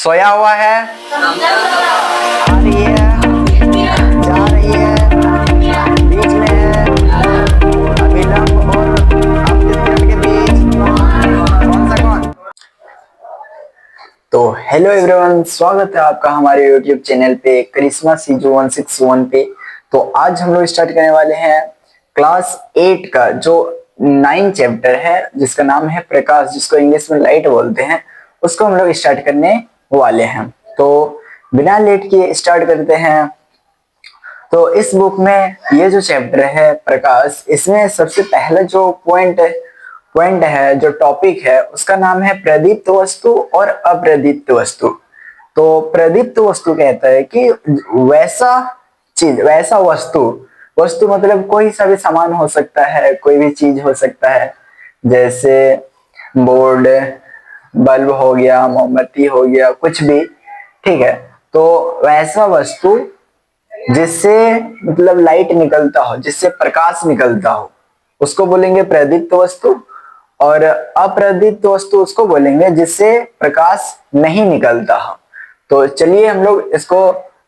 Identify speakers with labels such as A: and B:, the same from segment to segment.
A: सोया हुआ है, आ रही है, जा रही है, बीच में है, अभिलंब और आपतित के बीच कौन सा कौन? तो हेलो एवरीवन, स्वागत है आपका हमारे यूट्यूब चैनल पे करिश्मा सीजू 161 पे। तो आज हम लोग स्टार्ट करने वाले हैं क्लास 8 का जो 9 चैप्टर है जिसका नाम है प्रकाश, जिसको इंग्लिश में लाइट बोलते हैं, उसको हम लोग स्टार्ट करने वाले हैं। तो बिना लेट किए स्टार्ट करते हैं। तो इस बुक में ये जो चैप्टर है प्रकाश, इसमें सबसे पहला जो पॉइंट है, जो टॉपिक है, उसका नाम है प्रदीप्त वस्तु और अप्रदीप्त वस्तु। तो प्रदीप्त वस्तु कहता है कि वैसा चीज, वैसा वस्तु, वस्तु मतलब कोई सा भी सामान हो सकता है, कोई भी चीज हो सकता है, जैसे बोर्ड, बल्ब हो गया, मोमबत्ती हो गया, कुछ भी, ठीक है। तो वैसा वस्तु जिससे मतलब लाइट निकलता हो, जिससे प्रकाश निकलता हो, उसको बोलेंगे प्रदीप्त वस्तु। और अप्रदीप्त वस्तु उसको बोलेंगे जिससे प्रकाश नहीं निकलता हो। तो चलिए हम लोग इसको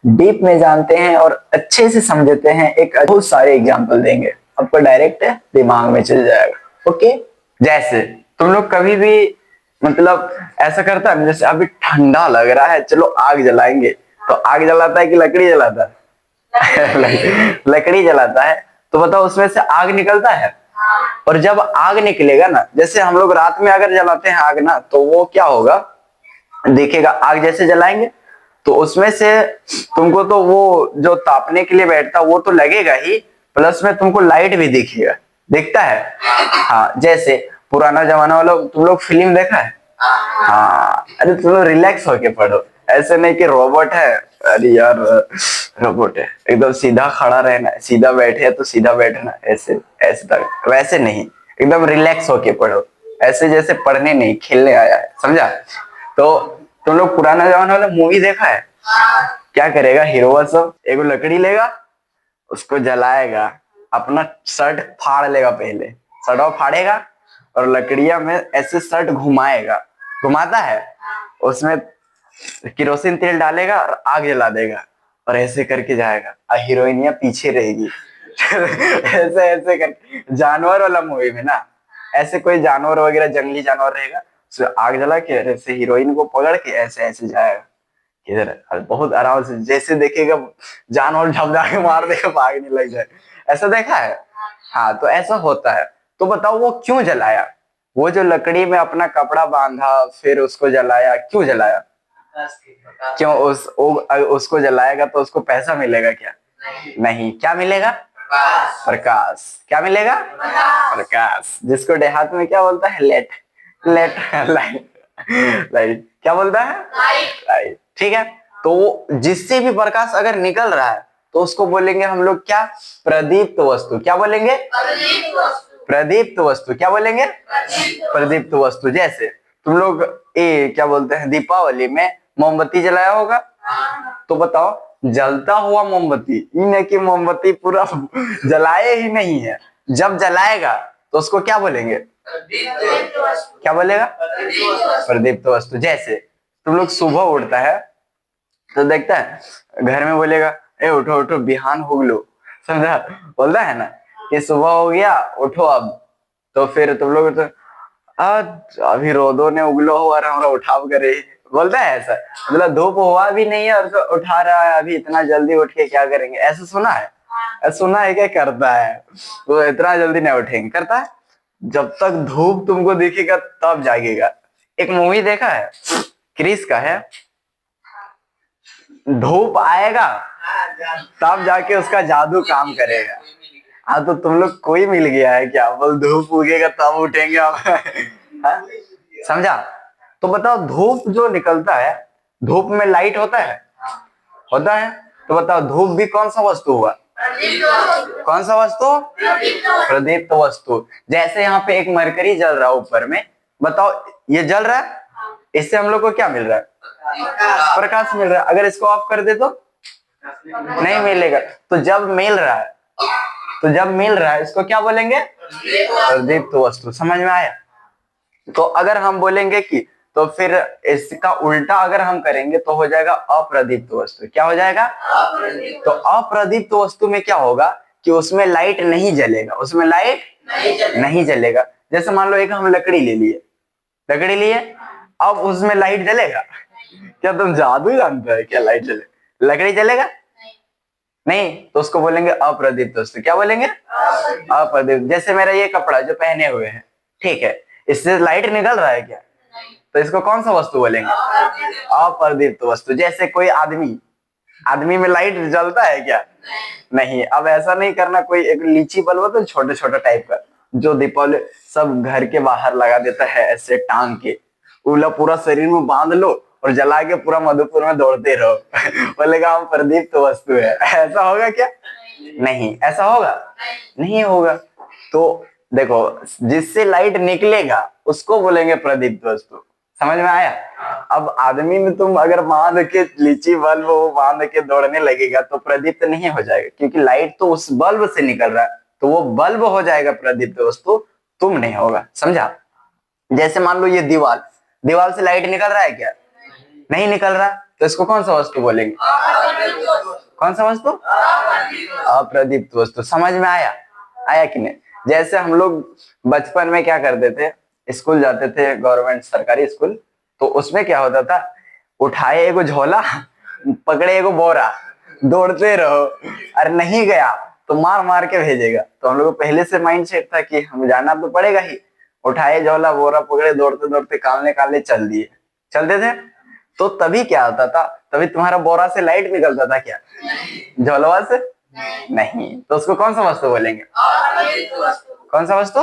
A: डीप में जानते हैं और अच्छे से समझते हैं। एक बहुत सारे एग्जांपल देंगे, आपको डायरेक्ट दिमाग में चल जाएगा। ओके, जैसे तुम लोग कभी भी मतलब ऐसा करता है, जैसे अभी ठंडा लग रहा है, चलो आग जलाएंगे, तो आग जलाता है कि लकड़ी जलाता है? लकड़ी जलाता है। तो बताओ उसमें से आग निकलता है। और जब आग निकलेगा ना, जैसे हम लोग रात में अगर जलाते हैं आग ना, तो वो क्या होगा, देखिएगा आग जैसे जलाएंगे तो उसमें से तुमको तो वो जो तापने के लिए बैठता वो तो लगेगा ही, प्लस में तुमको लाइट भी दिखेगा, दिखता है। हाँ, जैसे पुराना जमाना वाला तुम लोग फिल्म देखा है? हाँ, अरे तुम लोग रिलैक्स होके पढ़ो, ऐसे नहीं कि रोबोट है, अरे यार रोबोट है, एकदम सीधा खड़ा रहना, सीधा बैठे तो सीधा बैठना, ऐसे ऐसे तक, वैसे नहीं, एकदम रिलैक्स होके पढ़ो, ऐसे जैसे पढ़ने नहीं खेलने आया है, समझा? तो तुम लोग पुराना जमाना वाला मूवी देखा है? क्या करेगा हीरो सब, एगो लकड़ी लेगा, उसको जलाएगा, अपना शर्ट फाड़ लेगा, पहले शर्ट फाड़ेगा और लकड़िया में ऐसे शर्ट घुमाएगा, घुमाता है, उसमें केरोसिन तेल डालेगा और आग जला देगा और ऐसे करके जाएगा और हीरोइनिया पीछे रहेगी। ऐसे ऐसे करके जानवर वाला मूवी में ना, ऐसे कोई जानवर वगैरह जंगली जानवर रहेगा, उसमें आग जला के ऐसे हीरोइन को पकड़ के ऐसे ऐसे जाएगा इधर, बहुत आराम से, जैसे देखेगा जानवर झपझा के मार देगा, भागने लग जाए, ऐसा देखा है? हाँ, तो ऐसा होता है। तो बताओ वो क्यों जलाया? वो जो लकड़ी में अपना कपड़ा बांधा फिर उसको जलाया, क्यों जलाया? क्यों? उसको जलाएगा तो उसको पैसा मिलेगा क्या? नहीं, क्या मिलेगा? प्रकाश। क्या मिलेगा? प्रकाश, जिसको देहात में क्या बोलता है? लेट, लेट, लाइट, लाइट, क्या बोलता है? लाइट, ठीक है। तो जिससे भी प्रकाश अगर निकल रहा है तो उसको बोलेंगे हम लोग क्या? प्रदीप्त वस्तु। क्या बोलेंगे? प्रदीप्त वस्तु। क्या बोलेंगे? प्रदीप्त वस्तु। जैसे तुम लोग क्या बोलते हैं, दीपावली में मोमबत्ती जलाया होगा, तो बताओ जलता हुआ मोमबत्ती, नहीं कि मोमबत्ती पूरा जलाए ही नहीं है, जब जलाएगा तो उसको क्या बोलेंगे? क्या बोलेगा? प्रदीप्त वस्तु। जैसे तुम लोग सुबह उठता है तो देखता है घर में बोलेगा ए उठो उठो बिहान हो लो, समझा? बोलता है ना कि सुबह हो गया उठो अब। तो फिर तुम लोग तो आज अभी रोदो ने उगलो हो और हमरा उठाव करे, बोलता है ऐसा, मतलब धूप हुआ भी नहीं है और तो उठा रहा है, अभी इतना जल्दी उठ के क्या करेंगे, ऐसा सुना है? सुना है क्या? करता है वो, इतना जल्दी नहीं उठेंगे, करता है जब तक धूप तुमको दिखेगा तब जागेगा। एक मूवी देखा है, क्रिस का है, धूप आएगा तब जाके उसका जादू काम करेगा। हाँ, तो तुम लोग कोई मिल गया है क्या? बोल धूप उगेगा तब उठेंगे आप। हाँ? समझा? तो बताओ धूप जो निकलता है, धूप में लाइट होता है? होता है। तो बताओ धूप भी कौन सा वस्तु हुआ? कौन सा वस्तु? प्रदीप्त वस्तु। जैसे यहाँ पे एक मरकरी जल रहा है ऊपर में, बताओ ये जल रहा है, इससे हम लोग को क्या मिल रहा है? प्रकाश मिल रहा है। अगर इसको ऑफ कर दे तो नहीं मिलेगा। तो जब मिल रहा है, इसको क्या बोलेंगे? प्रदीप्त वस्तु। समझ में आया? तो अगर हम बोलेंगे कि तो फिर इसका उल्टा अगर हम करेंगे तो हो जाएगा अप्रदीप्त वस्तु। क्या हो जाएगा? तो अप्रदीप्त वस्तु में क्या होगा कि उसमें लाइट नहीं जलेगा, उसमें लाइट नहीं जलेगा। जैसे मान लो एक हम लकड़ी ले लिए, लकड़ी लिए, अब उसमें लाइट जलेगा? क्या तुम जादू जानते हो क्या लाइट जले? लकड़ी जलेगा नहीं, तो उसको बोलेंगे अप्रदीप्त वस्तु। क्या बोलेंगे? अप्रदीप्त। जैसे मेरा ये कपड़ा जो पहने हुए हैं, ठीक है, इससे लाइट निकल रहा है क्या? तो इसको कौन सा वस्तु बोलेंगे? अप्रदीप्त वस्तु। जैसे कोई आदमी, आदमी में लाइट जलता है क्या? नहीं। अब ऐसा नहीं करना, कोई एक लीची बल्ब होता है छोटे छोटे टाइप का, जो दीपावली सब घर के बाहर लगा देता है ऐसे टांग के, उला पूरा शरीर में बांध लो और जला के पूरा मधुपुर में दौड़ते रहो बोलेगा हम प्रदीप्त वस्तु है। ऐसा होगा क्या? नहीं। ऐसा होगा? नहीं होगा। तो देखो, जिससे लाइट निकलेगा उसको बोलेंगे प्रदीप्त वस्तु। समझ में आया? अब आदमी में तुम अगर बांध के लीची बल्ब वो बांध के दौड़ने लगेगा तो प्रदीप्त नहीं हो जाएगा, क्योंकि लाइट तो उस बल्ब से निकल रहा है, तो वो बल्ब हो जाएगा प्रदीप्त वस्तु, तुम नहीं होगा। समझा? जैसे मान लो ये दीवार, दीवार से लाइट निकल रहा है क्या? नहीं निकल रहा, तो इसको कौन सा वस्तु बोलेंगे? कौन सा वस्तु? अप्रदीप्त वस्तु। समझ में आया? आया कि नहीं? जैसे हम लोग बचपन में क्या करते थे, स्कूल जाते थे, गवर्नमेंट सरकारी स्कूल, तो उसमें क्या होता था, उठाए एगो झोला, पकड़े एगो बोरा, दौड़ते रहो, और नहीं गया तो मार मार के भेजेगा। तो हम लोग को पहले से माइंड सेट था कि हम जाना तो पड़ेगा ही। उठाए झोला, बोरा पकड़े, दौड़ते दौड़ते कालने कालने चल दिए, चलते थे। तो तभी क्या होता था, तभी तुम्हारा बोरा से लाइट निकलता था क्या? झोलवा से? नहीं। तो उसको कौन सा वस्तु बोलेंगे? कौन सा वस्तु?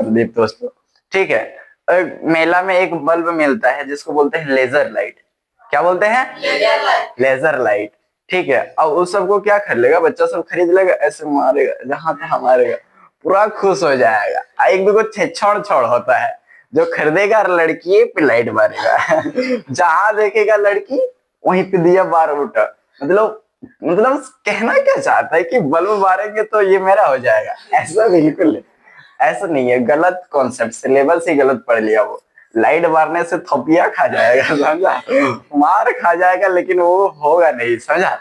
A: दीप्त वस्तु। ठीक है। मेला में एक बल्ब मिलता है जिसको बोलते हैं लेजर लाइट। क्या बोलते हैं? Laser light. ठीक है। अब उस सबको क्या कर लेगा, बच्चा सब खरीद लेगा, ऐसे मारेगा जहां तहां मारेगा, पूरा खुश हो जाएगा। एक दो छेछड़ छोड़ होता है जो खरीदेगा लड़की पे लाइट मारेगा जहां देखेगा लड़की वहीं पे दिया बार उठा। मतलब कहना क्या चाहता है कि बल्ब मारेंगे तो ये मेरा हो जाएगा? ऐसा बिल्कुल ऐसा नहीं है, गलत कॉन्सेप्ट, सिलेबस ही गलत पढ़ लिया वो। लाइट मारने से थोपिया खा जाएगा, समझा? मार खा जाएगा लेकिन वो होगा नहीं। समझा?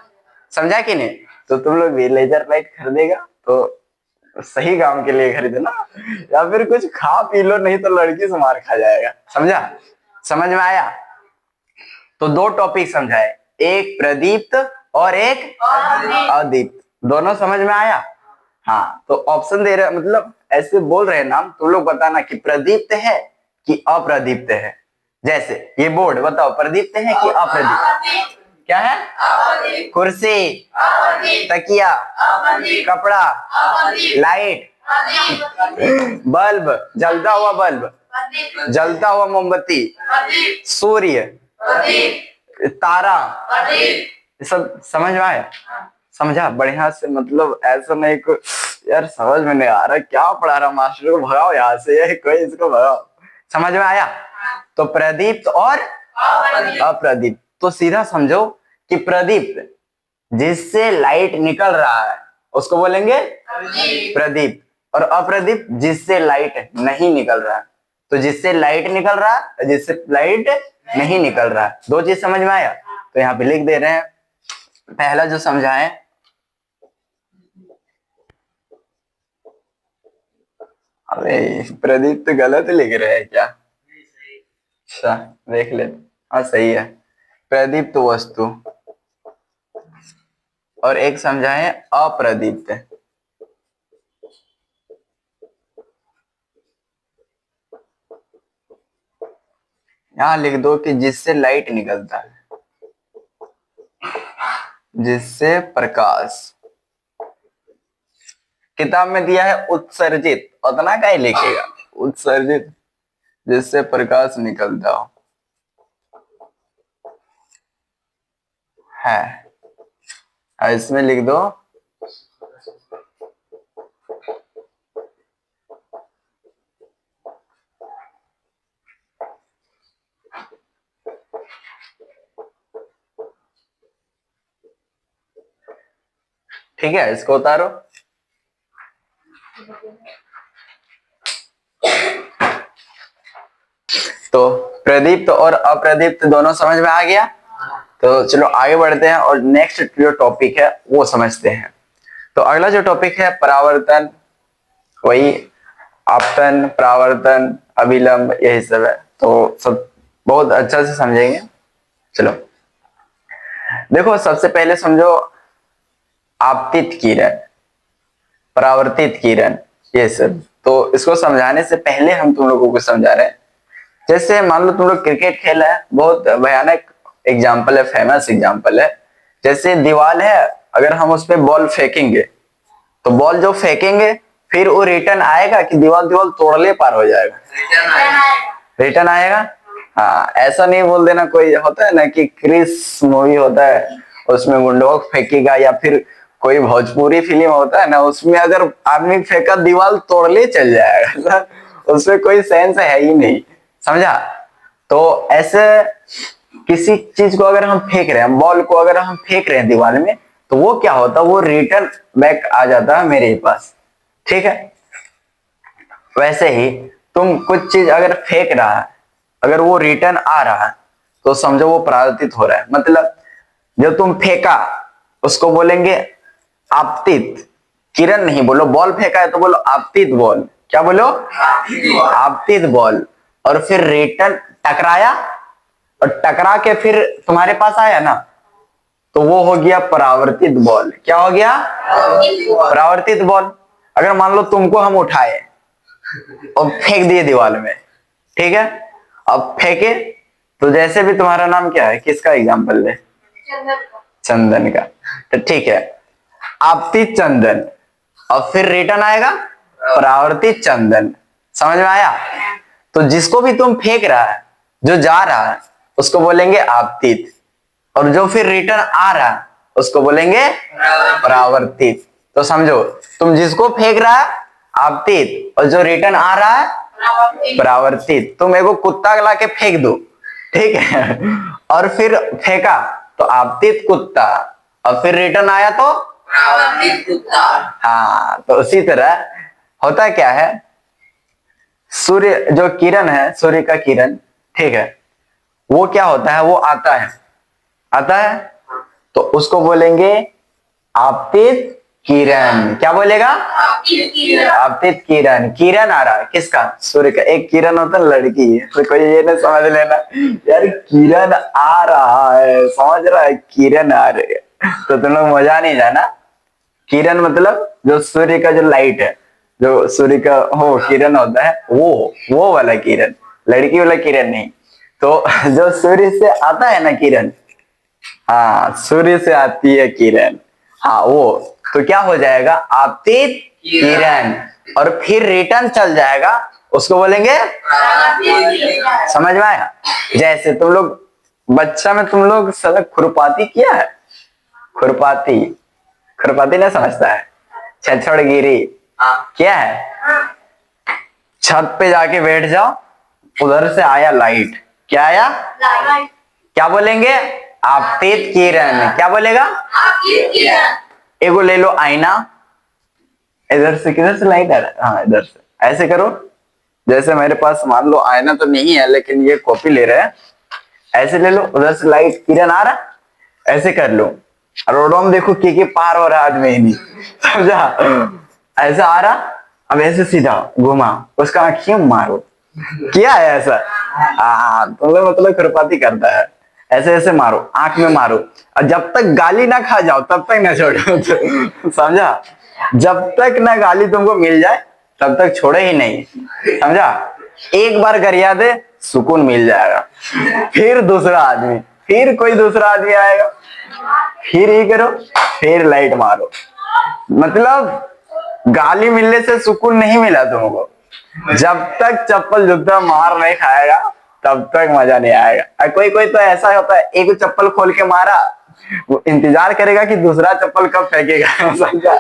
A: समझा कि नहीं? तो तुम लोग भी लेजर लाइट खरीदेगा तो सही काम के लिए खरीदना, या फिर कुछ खा पी लो, नहीं तो लड़की से मार खा जाएगा। समझा? समझ में आया? तो दो टॉपिक समझाए, एक प्रदीप्त और एक अदीप्त। दोनों समझ में आया? हाँ। तो ऑप्शन दे रहे, मतलब ऐसे बोल रहे हैं नाम, तुम लोग बताना कि प्रदीप्त है कि अप्रदीप्त है। जैसे ये बोर्ड, बताओ प्रदीप्त है कि अप्रदीप्त? क्या है? कुर्सी, तकिया, कपड़ा, लाइट, बल्ब, जलता हुआ बल्ब, जलता हुआ मोमबत्ती, सूर्य, तारा, सब समझ में आया? समझा? बढ़िया से, मतलब ऐसा नहीं को यार समझ में नहीं आ रहा क्या पढ़ा रहा मास्टर को, भगाओ यहाँ से, कोई इसको भगाओ। समझ में आया? तो प्रदीप्त और अप्रदीप्त। तो सीधा समझो कि प्रदीप्त जिससे लाइट निकल रहा है उसको बोलेंगे प्रदीप्त, और अप्रदीप्त जिससे लाइट नहीं निकल रहा है। तो जिससे लाइट निकल रहा है, जिससे लाइट नहीं निकल रहा है, दो चीज समझ में आया? तो यहाँ पे लिख दे रहे हैं, पहला जो समझाए, अरे प्रदीप तो गलत लिख रहे हैं क्या? अच्छा देख ले, हाँ सही है, प्रदीप्त वस्तु। और एक समझाए अप्रदीप्त। यहाँ लिख दो कि जिससे लाइट निकलता है, जिससे प्रकाश। किताब में दिया है उत्सर्जित, उतना का ही लिखेगा, उत्सर्जित, जिससे प्रकाश निकलता हो है। इसमें लिख दो ठीक है, इसको उतारो। तो प्रदीप्त और अप्रदीप्त दोनों समझ में आ गया। तो चलो आगे बढ़ते हैं और नेक्स्ट जो टॉपिक है वो समझते हैं। तो अगला जो टॉपिक है परावर्तन, वही आपतन, परावर्तन, अभिलंब, यही सब है। तो सब बहुत अच्छा से समझेंगे। चलो देखो, सबसे पहले समझो आपतित किरण, परावर्तित किरण, ये सब। तो इसको समझाने से पहले हम तुम लोगों को समझा रहे हैं। जैसे मान लो तुम लोग क्रिकेट खेला है, बहुत भयानक एग्जाम्पल है, फेमस एग्जाम्पल है। जैसे दीवार है, अगर हम उस पर बॉल फेंकेंगे तो बॉल जो फेंकेंगे फिर वो रिटर्न आएगा कि दीवार दीवार तोड़ले पार हो जाएगा? रिटर्न आएगा। हाँ, ऐसा नहीं बोल देना। कोई होता है ना कि क्रिस मूवी होता है, उसमें गुंडों फेंकेगा, या फिर कोई भोजपुरी फिल्म होता है ना, उसमें अगर आदमी फेंका दीवार तोड़ले चल जाएगा। उसमें कोई सेंस है ही नहीं, समझा? तो ऐसे किसी चीज को अगर हम फेंक रहे हैं, बॉल को अगर हम फेंक रहे हैं दीवार में, तो वो क्या होता है, वो रिटर्न बैक आ जाता है मेरे पास। ठीक है? वैसे ही तुम कुछ चीज अगर फेंक रहा है, अगर वो रिटर्न आ रहा है, तो समझो वो परावर्तित हो रहा है। मतलब जब तुम फेंका उसको बोलेंगे आपतित किरण। नहीं बोलो बॉल फेंका है तो बोलो आपतित बॉल। क्या बोलो? आपतित बॉल। और फिर रिटर्न टकराया, और टकरा के फिर तुम्हारे पास आया ना, तो वो हो गया परावर्तित बॉल। क्या हो गया? परावर्तित बॉल। अगर मान लो तुमको हम उठाए और फेंक दिए दीवार में, ठीक है? अब फेंके तो जैसे भी तुम्हारा नाम क्या है, किसका एग्जांपल ले? चंदन का। तो ठीक है, आपतित चंदन, और फिर रिटर्न आएगा परावर्तित चंदन। समझ में आया? तो जिसको भी तुम फेंक रहा है, जो जा रहा है, उसको बोलेंगे आपतित, और जो फिर रिटर्न आ रहा है उसको बोलेंगे परावर्तित। तो समझो, तुम जिसको फेंक रहा है आपतित, और जो रिटर्न आ रहा है परावर्तित। तुम एगो कुत्ता ला के फेंक दो, ठीक है, और फिर फेंका तो आपतित कुत्ता, और फिर रिटर्न आया तो परावर्तित कुत्ता। हाँ, तो उसी तरह होता क्या है, सूर्य जो किरण है, सूर्य का किरण, ठीक है, वो क्या होता है, वो आता है, आता है, तो उसको बोलेंगे आपतित किरण। क्या बोलेगा? आपतित किरण। किरण आ रहा है किसका? सूर्य का। एक किरण होता है लड़की है, तो कोई ये ना समझ लेना यार किरण आ रहा है, समझ रहा है, किरण आ रही है, तो तुम लोग मजा नहीं जाना। किरण मतलब जो सूर्य का जो लाइट है, जो सूर्य का हो किरण होता है, वो वाला किरण, लड़की वाला किरण नहीं। तो जो सूर्य से आता है ना किरण, हाँ, सूर्य से आती है किरण, हाँ वो, तो क्या हो जाएगा? आपतित किरण। और फिर रिटर्न चल जाएगा, उसको बोलेंगे। समझ में आया? जैसे तुम लोग बच्चा में तुम लोग सड़क खुरपाती किया है? खुरपाती, खुरपाती नहीं समझता है? छछड़ गिरी क्या है? छत पे जाके बैठ जाओ, उधर से आया लाइट। क्या आया? क्या बोलेंगे? आपतित किरण। क्या बोलेगा? एगो ले लो आईना, इधर से किधर से लाइट आ रहा है? हाँ, इधर से। ऐसे करो, जैसे मेरे पास मान लो आईना तो नहीं है, लेकिन ये कॉपी ले रहे हैं, ऐसे ले लो, उधर से लाइट किरण आ रहा, ऐसे कर लो। रोडों में देखो के पार हो रहा आदमी ही नहीं, समझा? ऐसा आ रहा, अब ऐसे सीधा घुमा, उसका आंखियों मारो। किया है ऐसा? हाँ, तुम लोग मतलब खुरपाती करता है, ऐसे ऐसे मारो, आंख में मारो, और जब तक गाली ना खा जाओ तब तक ना छोड़ो। समझा? जब तक ना गाली तुमको मिल जाए तब तक छोड़े ही नहीं, समझा? एक बार गरिया दे, सुकून मिल जाएगा। फिर दूसरा आदमी, फिर कोई दूसरा आदमी आएगा, फिर ही करो, फिर लाइट मारो। मतलब गाली मिलने से सुकून नहीं मिला तुमको। जब तक चप्पल जूता मार नहीं खाएगा तब तक मजा नहीं आएगा। और कोई कोई तो ऐसा होता है, एक चप्पल खोल के मारा, वो इंतजार करेगा कि दूसरा चप्पल कब फेंकेगा, समझा?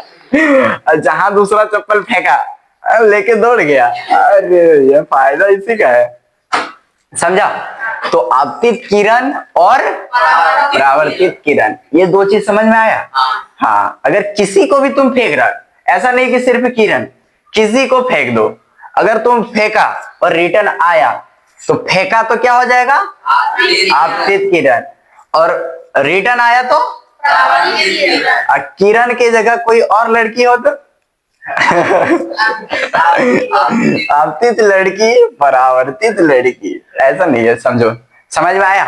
A: और जहां दूसरा चप्पल फेंका लेके दौड़ गया। अरे ये फायदा इसी का है, समझा? तो आपतित किरण और परावर्तित किरण, ये दो चीज समझ में आया? हाँ, अगर किसी को भी तुम फेंक रहा, ऐसा नहीं कि सिर्फ किरण, किसी को फेंक दो, अगर तुम फेंका और रिटर्न आया तो फेंका तो क्या हो जाएगा, आपतित किरण। और रिटर्न आया तो किरण की जगह कोई और लड़की हो तो आपतित लड़की, परावर्तित लड़की, ऐसा नहीं है, समझो, समझ में आया।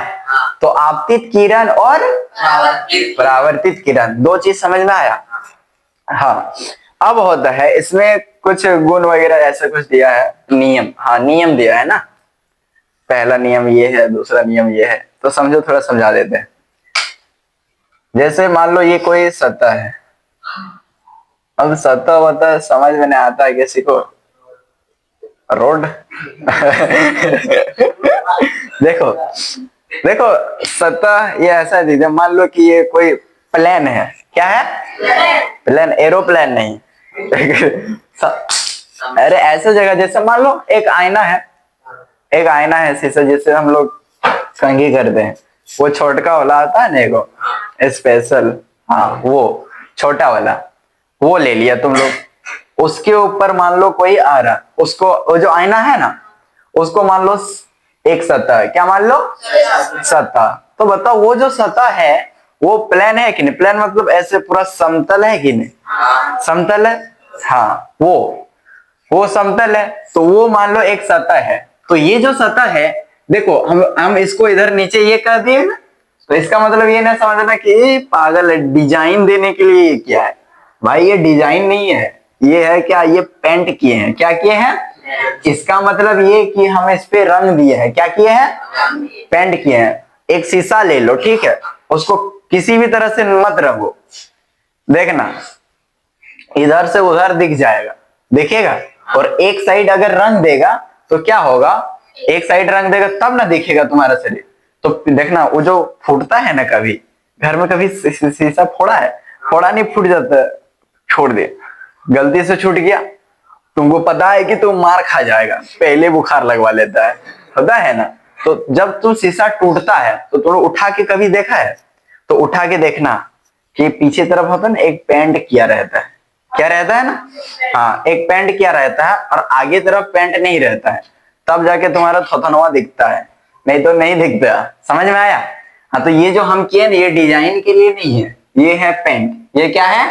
A: तो आपतित किरण और परावर्तित किरण, दो चीज समझ में आया। हाँ, अब होता है इसमें कुछ गुण वगैरह ऐसा कुछ दिया है, नियम, हाँ नियम दिया है ना। पहला नियम ये है, दूसरा नियम ये है, तो समझो, थोड़ा समझा देते हैं। जैसे मान लो ये कोई सतह है, अब सतह वतह समझ में नहीं आता है किसी को, रोड देखो देखो, सतह ये ऐसा दीजिए, मान लो कि ये कोई प्लेन है, क्या है, प्लेन, एरोप्लेन नहीं अरे ऐसे जगह, जैसे मान लो एक आईना है, एक आईना है शीशा, जिससे हम लोग कंघी करते हैं, वो छोटका वाला आता है ना, एगो स्पेशल, हाँ वो छोटा वाला, वो ले लिया तुम लोग, उसके ऊपर मान लो कोई आ रहा, उसको, वो जो आईना है ना, उसको मान लो एक सतह है, क्या मान लो, सतह। तो बताओ वो जो सतह है वो प्लेन है कि नहीं, प्लेन मतलब ऐसे पूरा समतल है कि नहीं, समतल है, हाँ वो समतल है, तो वो मान लो एक सतह है। तो ये जो सतह है, देखो हम इसको इधर नीचे ये कर दिए ना, तो इसका मतलब ये ना समझना कि पागल है, डिजाइन देने के लिए ये क्या है भाई, ये डिजाइन नहीं है, ये है क्या, ये पेंट किए हैं, क्या किए हैं, इसका मतलब ये कि हम इस पे रंग दिए हैं, क्या किए हैं, पेंट किए हैं। एक शीशा ले लो, ठीक है, उसको किसी भी तरह से मत रंगो, देखना इधर से उधर दिख जाएगा, दिखेगा, और एक साइड अगर रंग देगा तो क्या होगा, एक साइड रंग देगा तब ना दिखेगा तुम्हारा शरीर। तो देखना वो जो फूटता है ना, कभी घर में कभी शीशा फोड़ा है, फोड़ा नहीं, फूट जाता है, छोड़ दे, गलती से छूट गया, तुमको पता है कि तुम मार खा जाएगा, पहले बुखार लगवा लेता है, पता है ना। तो जब तुम शीशा टूटता है तो तुम उठा के कभी देखा है, तो उठा के देखना कि पीछे तरफ होता है ना, एक पेंट किया रहता है, क्या रहता है ना, हाँ एक पेंट किया रहता है, और आगे तरफ पेंट नहीं रहता है, तब जाके तुम्हारा थोथनवा दिखता है, नहीं तो नहीं दिखता। समझ में आया। हाँ, तो ये जो हम किए ना, ये डिजाइन के लिए नहीं है, ये है पेंट, ये क्या है,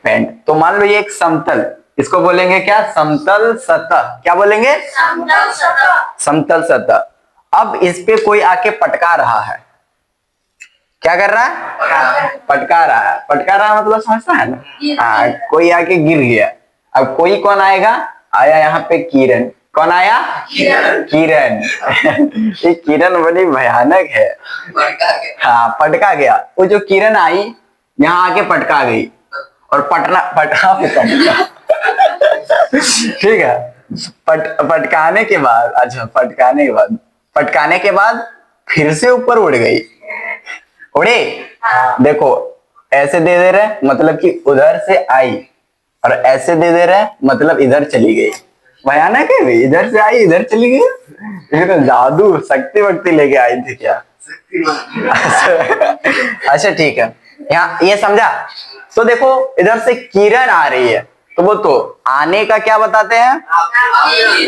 A: पेंट। तो मान लो ये एक समतल, इसको बोलेंगे क्या, समतल सतह, क्या बोलेंगे, समतल सतह, समतल सतह। अब इस पे कोई आके पटका रहा है, क्या कर रहा है, पटका रहा है, पटका रहा है मतलब समझता है ना, हाँ कोई आके गिर गया। अब कोई कौन आएगा, आया यहाँ पे किरण, कौन आया, किरण ये किरण बड़ी भयानक है, हाँ पटका गया, वो जो किरण आई यहाँ आके पटका गई, और पटका ठीक है, पटकाने के बाद, अच्छा पटकाने के बाद फिर से ऊपर उड़ गई, उड़े, देखो ऐसे दे रहे मतलब कि उधर से आई, और ऐसे दे रहे मतलब इधर चली गई। भयानक है भाई, इधर से आई इधर चली गई, ये तो जादू शक्ति वक्ति लेके आई थी क्या अच्छा ठीक है, यहाँ ये समझा। तो देखो इधर से किरण आ रही है, तो वो तो आने का क्या बताते हैं,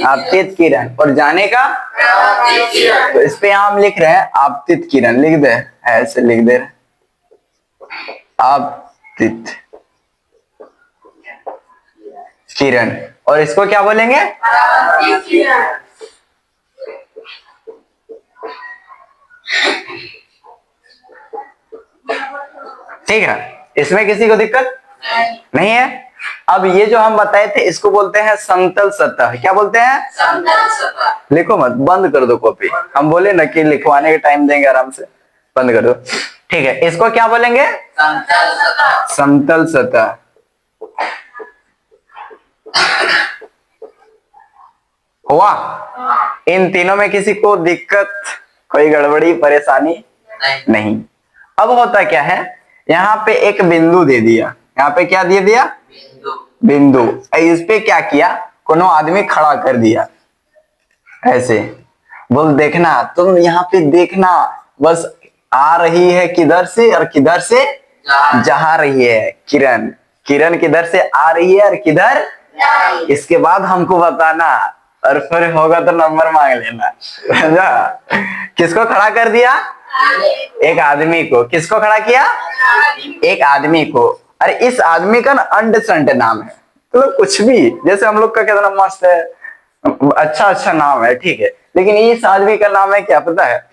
A: आपतित किरण, और जाने का, तो इस पे हम लिख रहे हैं आपतित किरण, लिख दे, ऐसे लिख दे रहे आपतित किरण, और इसको क्या बोलेंगे, ठीक है, इसमें किसी को दिक्कत नहीं है। अब ये जो हम बताए थे इसको बोलते हैं समतल सतह, क्या बोलते हैं, समतल सतह। लिखो मत, बंद कर दो कॉपी, हम बोले ना कि लिखवाने का टाइम देंगे आराम से, बंद कर दो, ठीक है। इसको क्या बोलेंगे, समतल सतह, समतल सतह। हुआ, इन तीनों में किसी को दिक्कत, कोई गड़बड़ी परेशानी नहीं। अब होता क्या है, यहाँ पे एक बिंदु दे दिया, यहाँ पे क्या दे दिया, बिंदु, इस पे क्या किया, कोनो आदमी खड़ा कर दिया, ऐसे बोल देखना, तुम यहाँ पे देखना, बस आ रही है किधर से और किधर से जा रही है, किरण किधर से आ रही है और किधर, इसके बाद हमको बताना, और फिर होगा तो नंबर मांग लेना, समझा। किसको खड़ा कर दिया? एक आदमी को। किसको खड़ा किया? एक आदमी को। अरे इस आदमी का ना अंडसंड नाम है, तो कुछ भी, जैसे हम लोग का कितना मस्त है, अच्छा अच्छा नाम है, ठीक है, लेकिन इस आदमी का नाम है क्या पता है?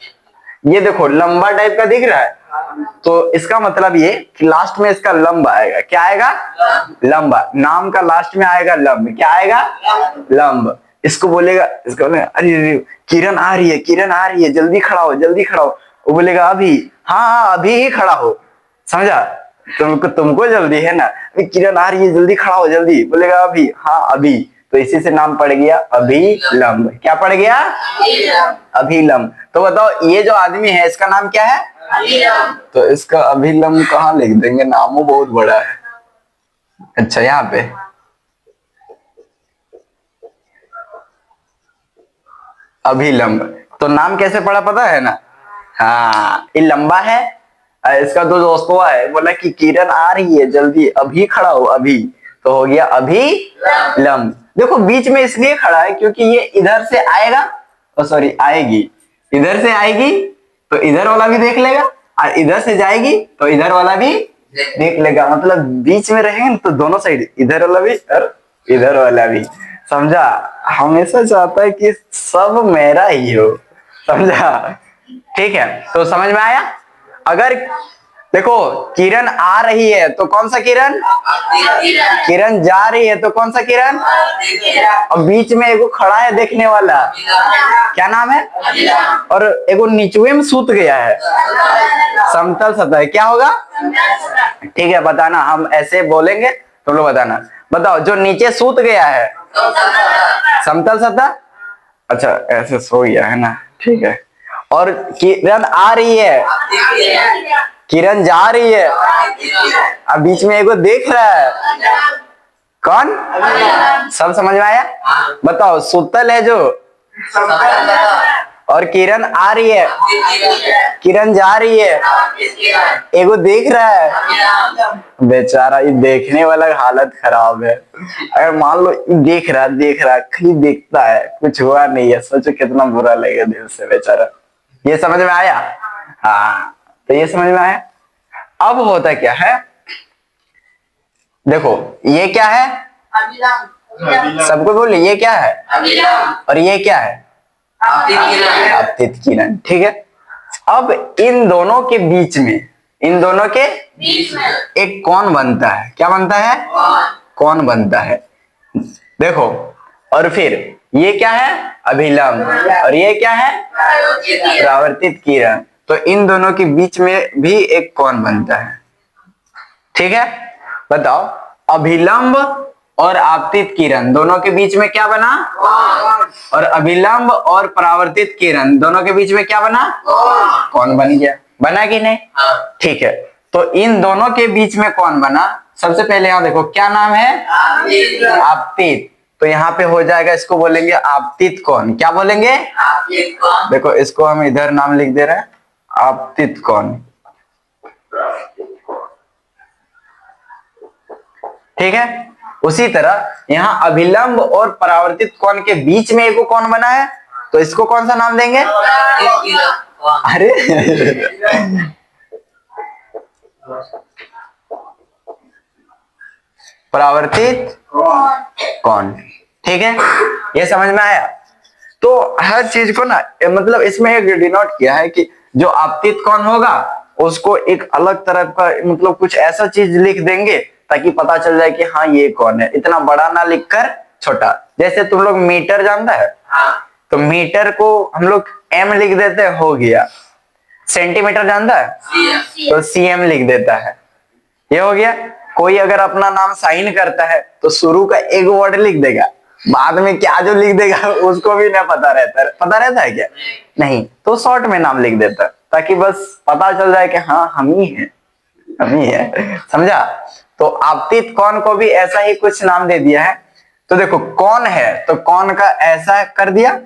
A: ये देखो लंबा टाइप का दिख रहा है, तो इसका मतलब ये कि लास्ट में इसका लंब आएगा। क्या आएगा? लंबा। नाम का लास्ट में आएगा लंब। क्या आएगा? लंब। इसको बोलेगा, इसको बोलेगा अरे अरे, किरण आ रही है, किरण आ रही है, जल्दी खड़ा हो, जल्दी खड़ा हो। वो बोलेगा अभी। हाँ हाँ अभी ही खड़ा हो, समझा। तुमको जल्दी है ना, किरण आ रही है, जल्दी खड़ा हो, जल्दी। बोलेगा अभी। हाँ अभी। तो इसी से नाम पड़ गया अभिलंब। क्या पड़ गया? अभिलंब। तो बताओ ये जो आदमी है इसका नाम क्या है? तो इसका अभिलंब कहाँ लिख देंगे? नाम बहुत बड़ा है। अच्छा यहाँ पे अभिलंब। तो नाम कैसे पड़ा पता है ना? हाँ ये लंबा है, इसका दो दोस्त हुआ है, बोला कि किरण आ रही है, जल्दी अभी खड़ा हो, अभी। तो हो गया अभिलंब। देखो बीच में इसलिए खड़ा है क्योंकि ये इधर से आएगा, सॉरी आएगी, इधर से आएगी तो इधर वाला भी देख लेगा, और इधर से जाएगी तो इधर वाला भी देख लेगा। मतलब बीच में रहेंगे तो दोनों साइड, इधर वाला भी और इधर वाला भी, समझा। हमेशा चाहता है कि सब मेरा ही हो, समझा। ठीक है, तो समझ में आया। अगर देखो किरण आ रही है तो कौन सा किरण? किरण जा रही है तो कौन सा किरण? और बीच में एगो खड़ा है देखने वाला, क्या नाम है? और एगो नीचुए में सूत गया है, समतल सतह, क्या होगा? ठीक है बताना, हम ऐसे बोलेंगे तुम लोग बताना। बताओ जो नीचे सूत गया है समतल सतह। अच्छा ऐसे सो गया है ना, ठीक है। और किरण आ रही है, किरण जा रही है, अब बीच में एगो देख रहा है, कौन? सब समझ में आया? बताओ सुतल है जो, और किरण आ रही है, किरण जा रही है, एगो देख रहा है। बेचारा ये देखने वाला हालत खराब है। अगर मान लो देख रहा खाली देखता है, कुछ हुआ नहीं है, सोचो कितना बुरा लगेगा दिल से बेचारा। ये समझ में आया? हाँ तो ये समझ में आया। अब होता क्या है, देखो ये क्या है? सबको बोले ये क्या है? और ये क्या है? आपतित किरण। ठीक है, अब इन दोनों के बीच में, इन दोनों के एक कौन बनता है। क्या बनता है? कौन बनता है। देखो और फिर ये क्या है? अभिलंब। और ये क्या है? परावर्तित किरण। तो इन दोनों के बीच में भी एक कौन बनता है। ठीक है, बताओ अभिलंब और आपतित किरण दोनों के बीच में क्या बना? और अभिलंब और परावर्तित किरण दोनों के बीच में क्या बना? कौन बन गया। बना कि नहीं? ठीक है, तो इन दोनों के बीच में कौन बना? सबसे पहले यहां देखो क्या नाम है? आपतित। तो यहाँ पे हो जाएगा, इसको बोलेंगे आपतित कौन। क्या बोलेंगे? देखो इसको हम इधर नाम लिख दे रहे हैं, आपतित कौन। ठीक है, उसी तरह यहाँ अभिलंब और परावर्तित कोण के बीच में एक कौन बना है, तो इसको कौन सा नाम देंगे? अरे परावर्तित कौन। ठीक है, ये समझ में आया। तो हर चीज को ना, मतलब इसमें एक डिनोट किया है कि जो आपतित कौन होगा उसको एक अलग तरह का, मतलब कुछ ऐसा चीज लिख देंगे ताकि पता चल जाए कि हाँ ये कौन है। इतना बड़ा ना लिखकर छोटा, जैसे तुम लोग मीटर जानता है, तो मीटर को हम लोग एम लिख देते हैं, हो गया। सेंटीमीटर जानता है तो सीएम लिख देता है, ये हो गया। कोई अगर अपना नाम साइन करता है तो शुरू का एक वर्ड लिख देगा, बाद में क्या जो लिख देगा उसको भी ना पता रहता है क्या? नहीं, तो शॉर्ट में नाम लिख देता ताकि बस पता चल जाए कि हाँ हम ही है, समझा। तो आपतित कौन को भी ऐसा ही कुछ नाम दे दिया है। तो देखो कौन है तो कौन का ऐसा कर दिया,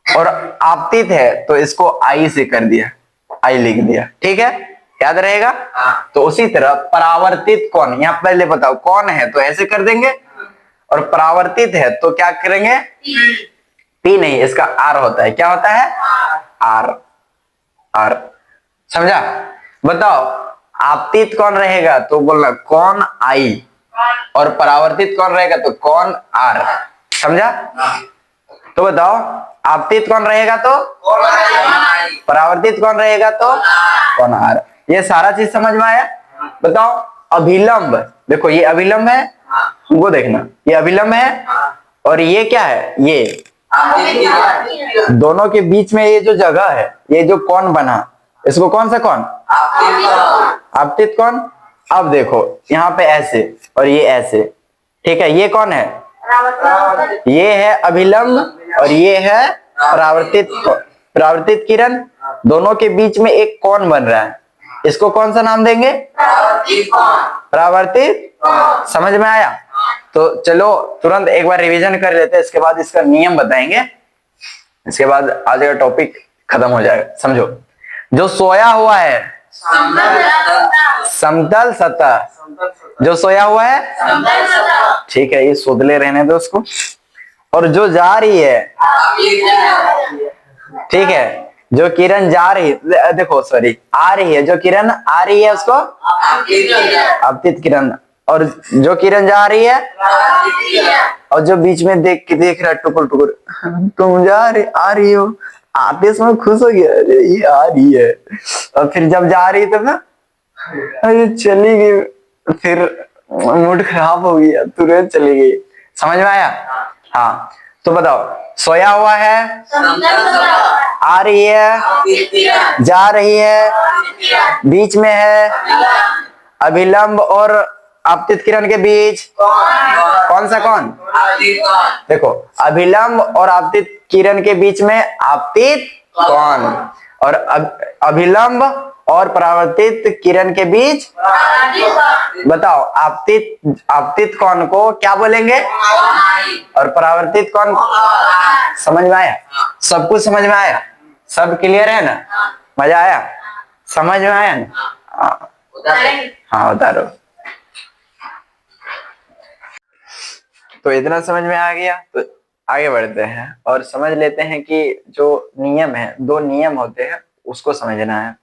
A: और आपतित है तो इसको आई से कर दिया, आई लिख दिया। ठीक है, याद रहेगा। तो उसी तरह परावर्तित कौन, यहाँ पहले बताओ कौन है तो ऐसे कर देंगे, और परावर्तित है तो क्या करेंगे? पी नहीं, इसका आर होता है। क्या होता है? आर। आर। समझा? बताओ आपतित कौन रहेगा तो बोलना कौन आई, और परावर्तित कौन रहेगा तो कौन आर। समझा? तो बताओ आपतित कौन रहेगा तो परावर्तित कौन रहेगा तो कौन आर। ये सारा चीज समझ में आया? बताओ अभिलंब, देखो ये अभिलंब है, हमको देखना ये अभिलंब है, और ये क्या है? ये दोनों के बीच में ये जो जगह है, ये जो कौन बना, इसको कौन सा कौन? आपतित कौन। अब देखो यहाँ पे ऐसे और ये ऐसे, ठीक है, ये कौन है? ये है अभिलंब और ये है परावर्तित। परावर्तित किरण, दोनों के बीच में एक कौन बन रहा है, इसको कौन सा नाम देंगे? परावर्तित। समझ में आया? तो चलो तुरंत एक बार रिवीजन कर लेते हैं, इसके बाद इसका नियम बताएंगे, इसके बाद आज का टॉपिक खत्म हो जाएगा। समझो, जो सोया हुआ है समतल सतह, जो सोया हुआ है, ठीक है, ये सोदले रहने दो उसको। और जो जा रही है, ठीक है, जो किरण जा रही है, देखो सॉरी आ रही है, जो किरण आ रही है उसको आपतित किरण, और जो किरण जा रही है, और जो बीच में देख रहा है टुकुर टुकुर, तुम जा रही आ रही हो, आते समय खुश हो गया, अरे ये आ रही है, और फिर जब जा रही तब ना अरे चली गई, फिर मूड खराब हो गया, तुरंत चली गई। समझ में आया? हाँ, तो बताओ सोया हुआ है, आ रही है, जा रही है, बीच में है, अभिलंब और आपतित किरण के बीच कौन सा कौन? देखो अभिलंब और आपतित किरण के बीच में आपतित कौन, और अभिलंब और परावर्तित किरण के बीच, बताओ आपतित कौन को क्या बोलेंगे, और परावर्तित कौन? समझ में आया? सब कुछ समझ में आया? सब क्लियर है ना? मजा आया? समझ में आया ना? हाँ उतारो। तो इतना समझ में आ गया, तो आगे बढ़ते हैं और समझ लेते हैं कि जो नियम है, दो नियम होते हैं, उसको समझना है।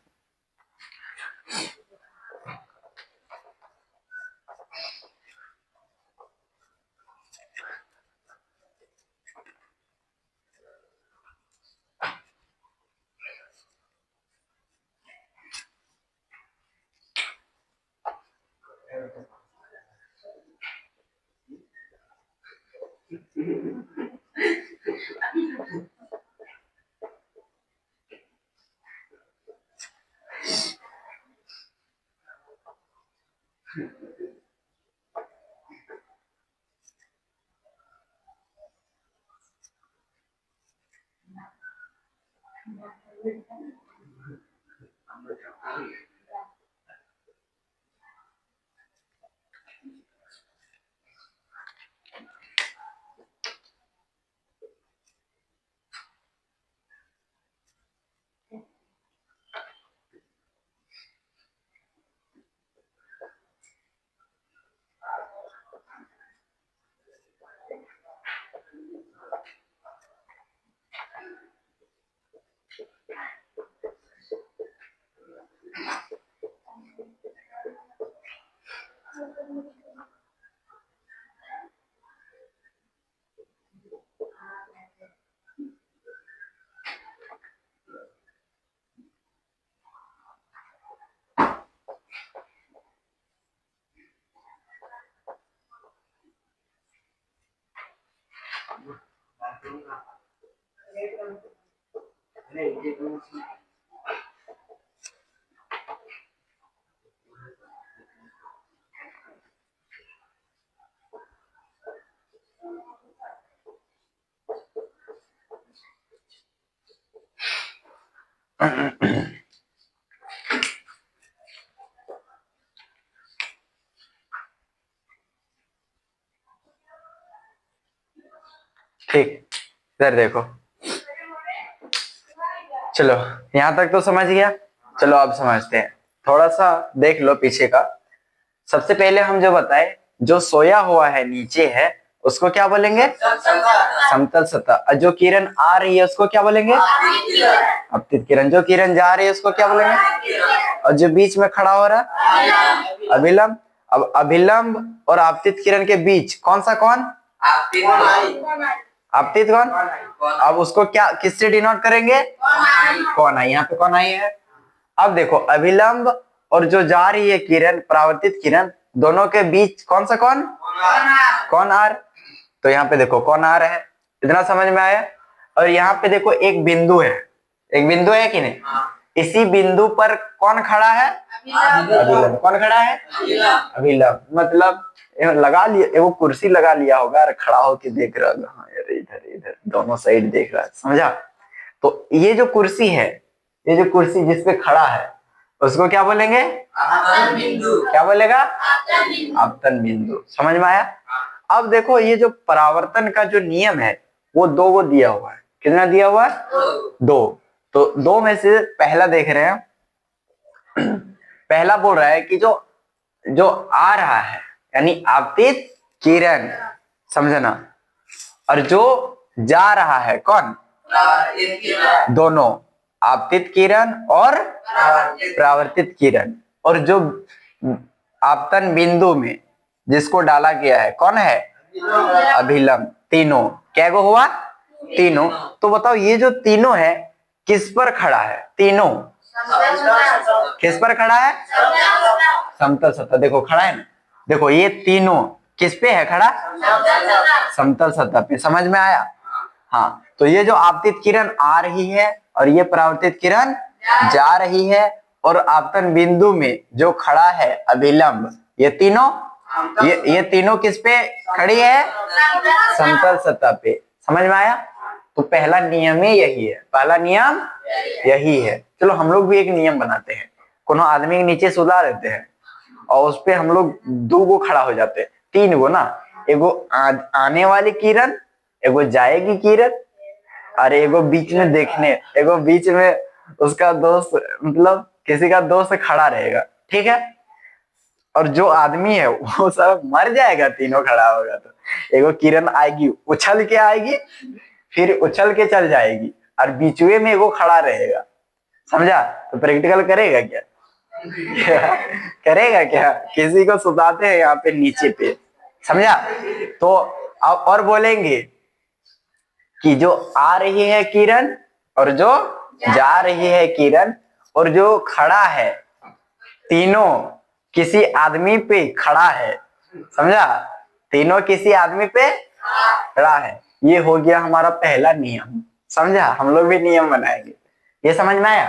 A: ठीक, इधर देखो, चलो यहां तक तो समझ गया। चलो अब समझते हैं, थोड़ा सा देख लो पीछे का। सबसे पहले हम जो बताए, जो सोया हुआ है नीचे है उसको क्या बोलेंगे? समतल सतह। और जो किरण आ रही है उसको क्या बोलेंगे? आपतित किरण। जो किरण जा रही है उसको क्या बोलेंगे? और जो बीच में खड़ा हो रहा है अभिलंब। अब अभिलंब और आपतित किरण के बीच कौन सा कौन? आपतित कौन? अब उसको क्या किससे डिनोट करेंगे? कौन आई। यहाँ पे कौन आई है। अब देखो अभिलंब और जो जा रही है किरण परावर्तित किरण, दोनों के बीच कौन सा कौन? कौन आर। तो यहाँ पे देखो कौन आर है। इतना समझ में आया। और यहाँ पे देखो एक बिंदु है, एक बिंदु है कि नहीं? इसी बिंदु पर कौन खड़ा है? अभिलंब। कौन खड़ा है? अभिलंब। मतलब लगा लिया, वो कुर्सी लगा लिया होगा और खड़ा होके देख रहा होगा, हाँ यार इधर इधर दोनों साइड देख रहा है। समझा? तो ये जो कुर्सी है, ये जो कुर्सी जिसपे खड़ा है उसको क्या बोलेंगे? क्या बोलेगा? आपतन बिंदु। समझ में आया? अब देखो ये जो परावर्तन का जो नियम है वो दो को दिया हुआ है। कितना दिया हुआ है? दो। तो दो में से पहला देख रहे हैं। पहला बोल रहा है कि जो जो आ रहा है यानी आपतित किरण, समझना, और जो जा रहा है कौन? दोनों, आपतित किरण और परावर्तित किरण। और जो आपतन बिंदु में जिसको डाला गया है कौन है? अभिलंब। तीनों। क्या गो हुआ? तीनों। तो बताओ ये जो तीनों है किस पर खड़ा है? तीनों किस पर खड़ा है? समतल सतह। देखो खड़ा है ना, देखो ये तीनों किस पे है खड़ा? समतल सतह पे। समझ में आया? हाँ। तो ये जो आपतित किरण आ रही है और ये परावर्तित किरण जा रही है, और आपतन बिंदु में जो खड़ा है अभिलंब, ये तीनों, ये तीनों किस पे खड़ी है? समतल सतह पे। समझ में आया? तो पहला नियम ही यही है, पहला नियम यही है। चलो हम लोग भी एक नियम बनाते हैं, कोनो आदमी के नीचे सुला देते हैं और उस पे हम लोग दो गो खड़ा हो जाते हैं, तीन गो ना, एगो आने वाली किरण, एगो जाएगी किरण, और एगो बीच में देखने, एगो बीच में उसका दोस्त, मतलब किसी का दोस्त खड़ा रहेगा, ठीक है। और जो आदमी है वो सब मर जाएगा, तीनों खड़ा होगा तो एगो किरण आएगी, उछल के आएगी, फिर उछल के चल जाएगी, और बीचवे में एगो खड़ा रहेगा। समझा? तो प्रैक्टिकल करेगा क्या? करेगा क्या? किसी को सुताते हैं यहाँ पे नीचे पे। समझा? तो अब और बोलेंगे कि जो आ रही है किरण और जो जा रही है किरण और जो खड़ा है, तीनों किसी आदमी पे खड़ा है। समझा? तीनों किसी आदमी पे खड़ा है। ये हो गया हमारा पहला नियम। समझा? हम लोग भी नियम बनाएंगे। ये समझ में आया?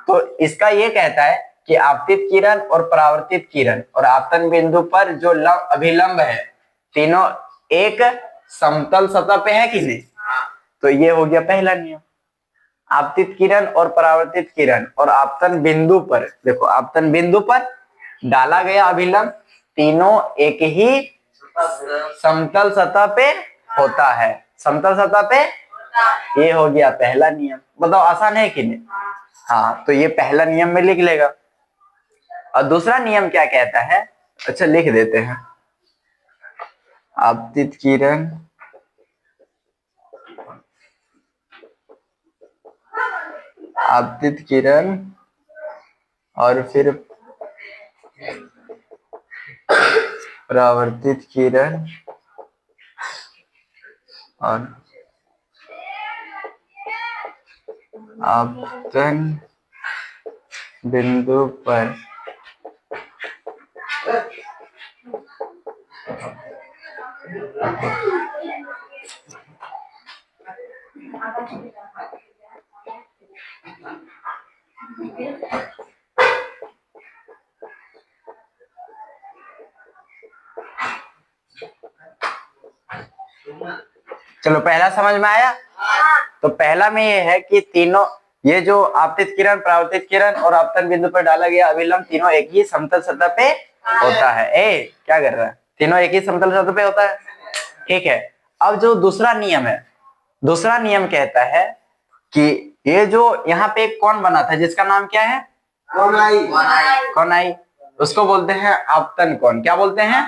A: तो इसका ये कहता है कि आपतित किरण और परावर्तित किरण और आपतन बिंदु पर जो अभिलंब है, तीनों एक समतल सतह पे है कि नहीं? तो ये हो गया पहला नियम। आपतित किरण और परावर्तित किरण और आपतन बिंदु पर, देखो आपतन बिंदु पर डाला गया अभिलंब, तीनों एक ही समतल सतह पे होता है। समतल सतह पे, ये हो गया पहला नियम। बताओ आसान है कि नहीं? हाँ, तो ये पहला नियम में लिख लेगा। और दूसरा नियम क्या कहता है? अच्छा लिख देते हैं। आपतित किरण आपतित किरण और फिर परावर्तित किरण और आपतन बिंदु पर चलो पहला समझ में आया? तो पहला में ये है कि तीनों, ये जो आपतित किरण, परावर्तित किरण और आपतन बिंदु पर डाला गया अभिलंब, तीनों एक ही समतल सतह पे होता है। क्या कर रहा है? तीनों एक ही समतल सतह पे होता है, ठीक है। अब जो दूसरा नियम है, दूसरा नियम कहता है कि ये जो यहाँ पे कौन बना था जिसका नाम क्या है? कौन आई? उसको बोलते हैं आपतन कोण। क्या बोलते हैं?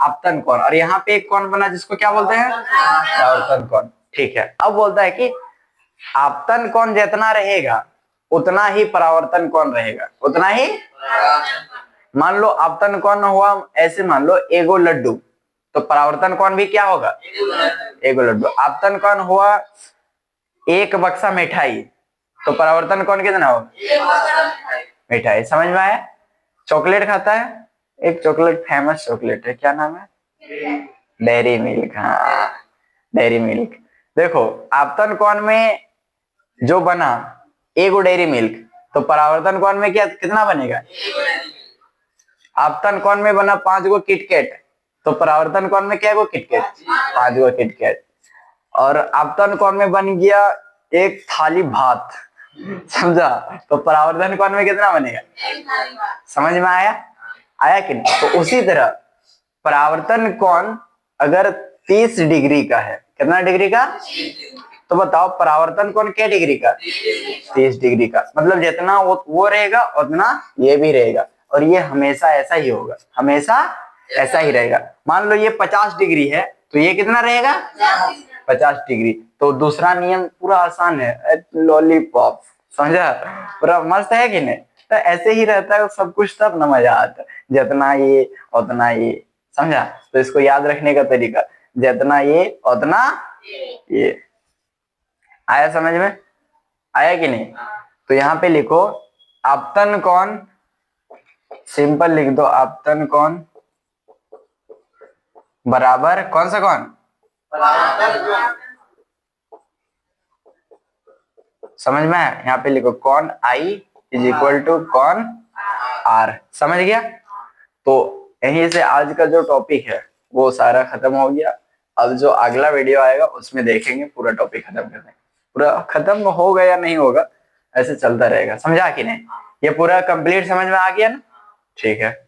A: आपतन कोण। और यहाँ पे एक कोण बना जिसको क्या बोलते हैं? परावर्तन कोण। ठीक है, अब बोलता है कि आपतन कोण जितना रहेगा उतना ही परावर्तन कोण रहेगा, उतना ही। मान लो आपतन कोण हुआ ऐसे, मान लो एगो लड्डू, तो परावर्तन कोण भी क्या होगा? एगो लड्डू। आपतन कोण हुआ एक बक्सा मिठाई, तो परावर्तन कोण कितना होगा? मिठाई। समझ में आया? चॉकलेट खाता है, एक चॉकलेट फेमस चॉकलेट है, क्या नाम है? Dairy milk. हाँ, डेयरी मिल्क। देखो आपतन कोण में जो बना एगो डेयरी मिल्क, तो परावर्तन कोण में क्या कितना बनेगा? आपतन कोण में बना 5 गो किटकैट, तो परावर्तन कोण में क्या गो किटकैट? 5 गो किटकैट। और आपतन कोण में बन गया एक थाली भात, समझा? तो परावर्तन कोण में कितना बनेगा? समझ में आया? आया कि नहीं? तो उसी तरह परावर्तन कोण अगर 30 डिग्री का है, कितना डिग्री का? तो बताओ परावर्तन कोण क्या डिग्री का? 30 डिग्री का। मतलब जितना वो रहेगा उतना ये भी रहेगा, और ये हमेशा ऐसा ही होगा, हमेशा ऐसा ही रहेगा। मान लो ये 50 डिग्री है, तो ये कितना रहेगा? 50 डिग्री। तो दूसरा नियम पूरा आसान है, लॉलीपॉप। समझा? पूरा मस्त है कि नहीं? तो ऐसे ही रहता है सब कुछ, तब ना मजा आता है। जितना ये उतना ये। समझा? तो इसको याद रखने का तरीका, जितना ये उतना ये। आया समझ में? आया कि नहीं? तो यहाँ पे लिखो आपतन कोण, सिंपल लिख दो, आपतन कोण बराबर कौन सा कोण? समझ में आया? यहाँ पे लिखो कोण आई इज इक्वल टू कोण आर। समझ गया? तो यहीं से आज का जो टॉपिक है वो सारा खत्म हो गया। अब जो अगला वीडियो आएगा उसमें देखेंगे, पूरा टॉपिक खत्म कर देंगे। पूरा खत्म होगा या नहीं होगा, ऐसे चलता रहेगा। समझा कि नहीं? ये पूरा कंप्लीट समझ में आ गया ना? ठीक है।